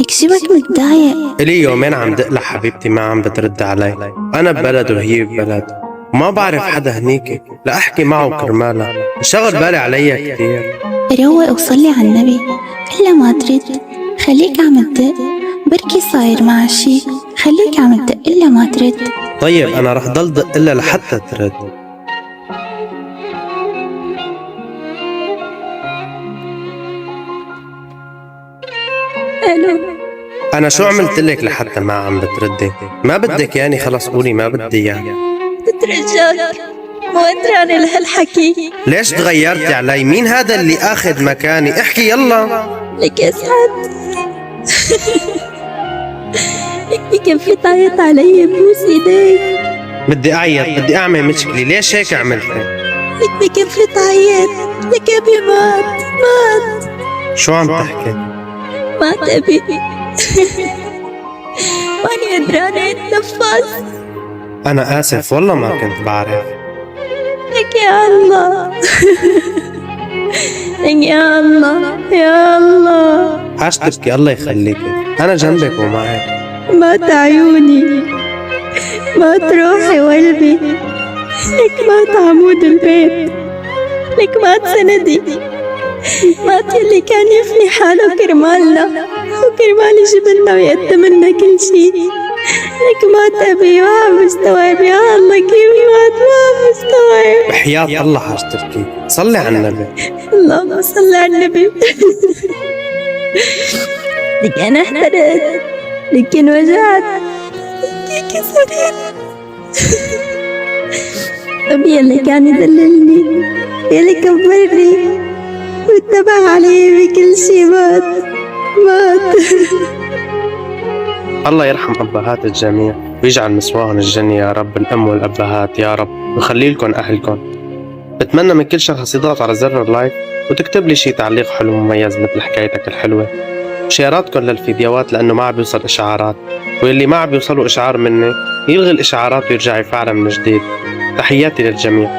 لك شبك متضايق؟ إلي يومين عم دق لحبيبتي ما عم بترد علي. أنا ببلد وهي ببلد وما بعرف حدا هنيك لأحكي معه كرمالها. شغل بالي عليا كتير. روق وصلي على النبي. إلا ما ترد خليك عم تدق، بركي صاير معها شي. خليك عم تدق إلا ما ترد. طيب أنا رح ضل دق إلا لحتى ترد. ألو، أنا شو عملت لك لحتى ما عم بتردي؟ ما بدك يعني خلص قولي ما بدي إياه. تترجاك مو قدرانة لهالحكي. ليش تغيرتي علي؟ مين هذا اللي أخذ مكاني؟ احكي يلا. لك أسعد. لك بكفي تعيط علي بوس إيديك. بدي أعيط، بدي أعمل مشكلة، ليش هيك عملتي؟ لك بكفي تعيط، لك أبي مات. شو عم تحكي؟ مات أبي. ماني قدرانة أتنفس. أنا آسف والله ما كنت بعرف. لك يا الله. لك يا الله يا الله. عاش تبكي، الله يخليكي، أنا جنبك ومعك. مات عيوني، مات روحي وقلبي. لك مات عمود البيت، لك مات سندي، مات يلي كان يفني حاله كرمالنا وكرمال جبلنا ويقدم لنا كل شي. لك مات أبي وعم مستوعب. يا الله كيف مات وعم مستوعب. بحياة الله عاش تبكي، صلي على النبي. اللهم صل على النبي. لك أنا احترقت، لك انوجعت، لك كسرت. أبي يلي كان يدللني، يلي كبرني واتبع علي بكل شي مات. الله يرحم أبهات الجميع ويجعل مسواهم الجنة يا رب، الأم والأبهات يا رب، ويخلي لكم أهلكم. بتمنى من كل شخص يضغط على زر اللايك وتكتب لي شي تعليق حلو مميز مثل حكايتك الحلوة، وشيراتكم للفيديوهات لأنه ما عم بيوصل إشعارات، واللي ما عم بيوصلوا إشعار مني يلغي الإشعارات ويرجع يفعلها من جديد. تحياتي للجميع.